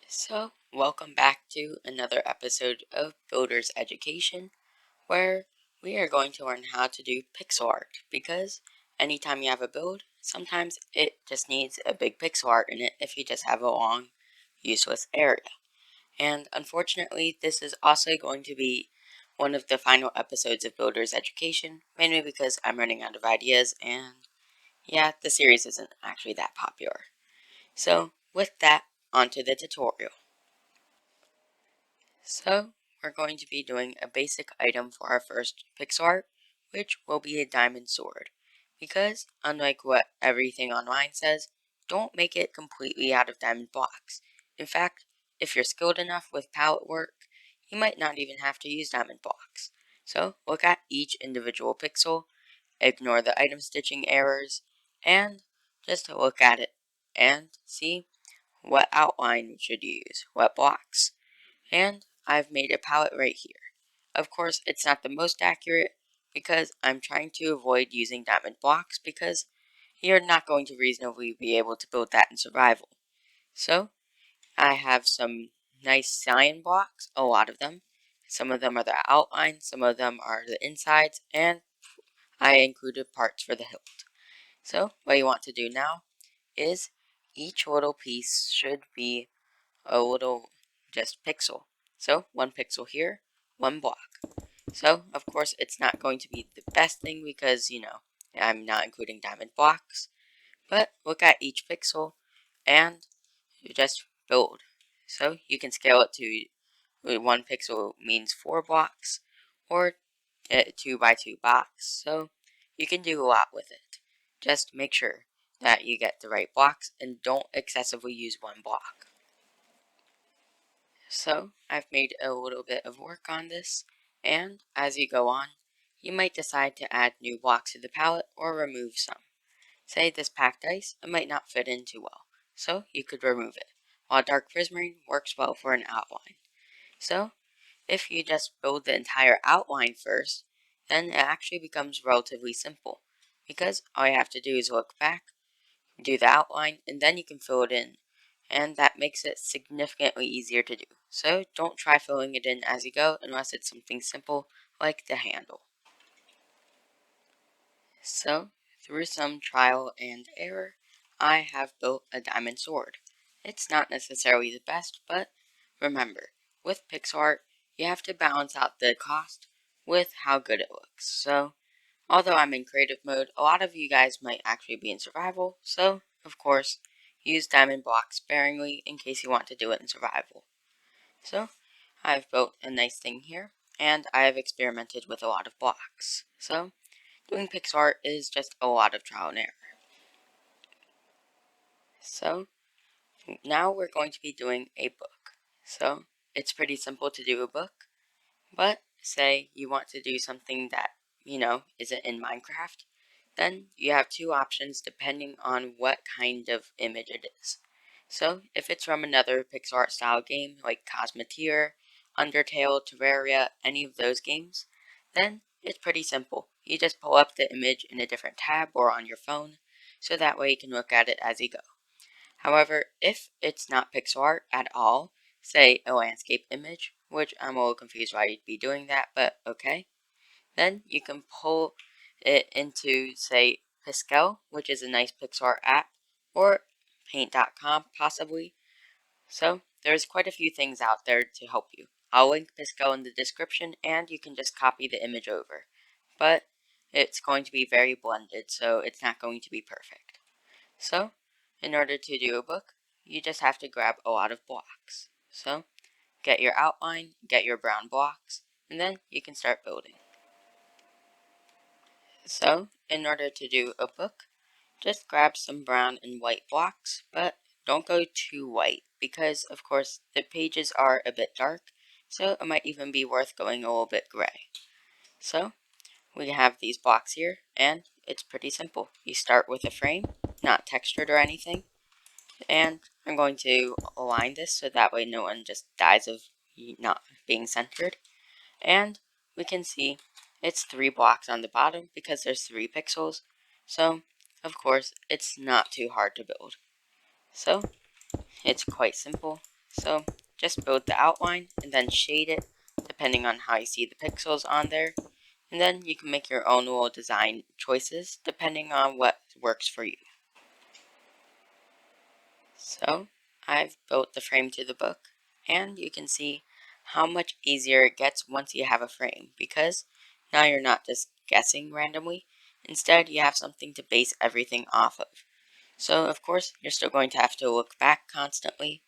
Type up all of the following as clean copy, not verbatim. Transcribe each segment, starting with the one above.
So, welcome back to another episode of Builder's Education, where we are going to learn how to do pixel art, because anytime you have a build, sometimes it just needs a big pixel art in it if you just have a long, useless area. And unfortunately, this is also going to be one of the final episodes of Builder's Education, mainly because I'm running out of ideas, and yeah, the series isn't actually that popular. So, with that, onto the tutorial. So, we're going to be doing a basic item for our first pixel art, which will be a diamond sword. Because, unlike what everything online says, don't make it completely out of diamond blocks. In fact, if you're skilled enough with palette work, you might not even have to use diamond blocks. So, look at each individual pixel, ignore the item stitching errors, and just look at it and see what outline you should use, what blocks. And I've made a palette right here. Of course, it's not the most accurate because I'm trying to avoid using diamond blocks because you're not going to reasonably be able to build that in survival. So, I have some nice cyan blocks, a lot of them. Some of them are the outline, some of them are the insides, and I included parts for the hilt. So, what you want to do now is each little piece should be a little just pixel. So 1 pixel here, 1 block. So of course it's not going to be the best thing because, I'm not including diamond blocks. But look at each pixel and you just build. So you can scale it to 1 pixel means 4 blocks or a 2 by 2 box. So you can do a lot with it. Just make sure that you get the right blocks and don't excessively use 1 block. So, I've made a little bit of work on this, and as you go on, you might decide to add new blocks to the palette or remove some. Say this packed ice, it might not fit in too well, so you could remove it, while dark prismarine works well for an outline. So, if you just build the entire outline first, then it actually becomes relatively simple, because all you have to do is look back, do the outline, and then you can fill it in. And that makes it significantly easier to do. So don't try filling it in as you go unless it's something simple like the handle. So, through some trial and error, I have built a diamond sword. It's not necessarily the best, but remember, with pixel art, you have to balance out the cost with how good it looks. So, although I'm in creative mode, a lot of you guys might actually be in survival, so, of course, use diamond blocks sparingly in case you want to do it in survival. So, I've built a nice thing here, and I have experimented with a lot of blocks. So, doing pixel art is just a lot of trial and error. So, now we're going to be doing a book. So, it's pretty simple to do a book, but say you want to do something that, isn't in Minecraft, then you have 2 options depending on what kind of image it is. So, if it's from another pixel art style game like Cosmeteer, Undertale, Terraria, any of those games, then it's pretty simple. You just pull up the image in a different tab or on your phone, so that way you can look at it as you go. However, if it's not pixel art at all, say a landscape image, which I'm a little confused why you'd be doing that, but okay, then you can pull it into, say, Pascal, which is a nice pixel art app, or Paint.com, possibly. So, there's quite a few things out there to help you. I'll link Pascal in the description, and you can just copy the image over. But it's going to be very blended, so it's not going to be perfect. So, in order to do a book, you just have to grab a lot of blocks. So, get your outline, get your brown blocks, and then you can start building. So, in order to do a book, just grab some brown and white blocks, but don't go too white because, of course, the pages are a bit dark, so it might even be worth going a little bit gray. So, we have these blocks here, and it's pretty simple. You start with a frame, not textured or anything, and I'm going to align this so that way no one just dies of not being centered. And we can see it's 3 blocks on the bottom because there's 3 pixels. So, of course, it's not too hard to build. So, it's quite simple. So, just build the outline and then shade it depending on how you see the pixels on there. And then you can make your own little design choices depending on what works for you. So, I've built the frame to the book, and you can see how much easier it gets once you have a frame, because now you're not just guessing randomly. Instead, you have something to base everything off of. So, of course, you're still going to have to look back constantly,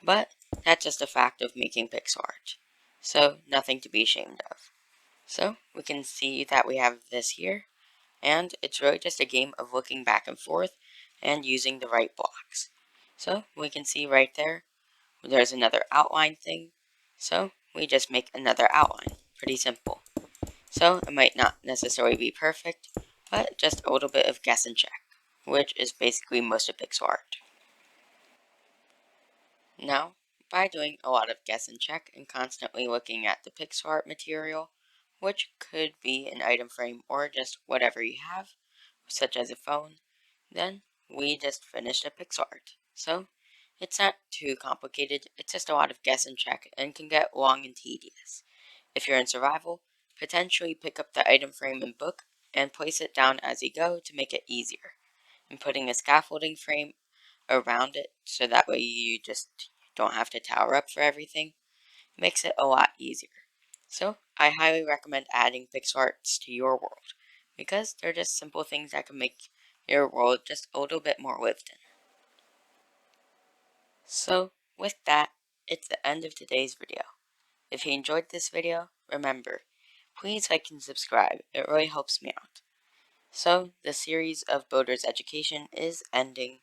but that's just a fact of making pixel art. So, nothing to be ashamed of. So, we can see that we have this here, and it's really just a game of looking back and forth and using the right blocks. So we can see right there, there's another outline thing. So we just make another outline. Pretty simple. So it might not necessarily be perfect, but just a little bit of guess and check, which is basically most of pixel art. Now, by doing a lot of guess and check and constantly looking at the pixel art material, which could be an item frame or just whatever you have, such as a phone, then we just finished a pixel art. So it's not too complicated, it's just a lot of guess and check and can get long and tedious. If you're in survival, potentially pick up the item frame and book and place it down as you go to make it easier. And putting a scaffolding frame around it so that way you just don't have to tower up for everything makes it a lot easier. So I highly recommend adding pixel arts to your world because they're just simple things that can make your world just a little bit more lived in. So with that, it's the end of today's video. If you enjoyed this video, remember, please like and subscribe. It really helps me out. So the series of Builder's Education is ending,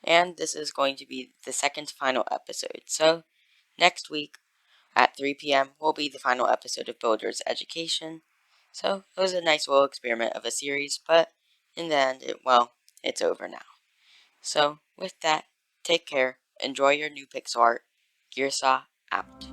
and this is going to be the second to final episode. So next week at 3 p.m. will be the final episode of Builder's Education. So it was a nice little experiment of a series, but in the end, it's over now. So with that, take care, enjoy your new pixel art. Gearsaw out.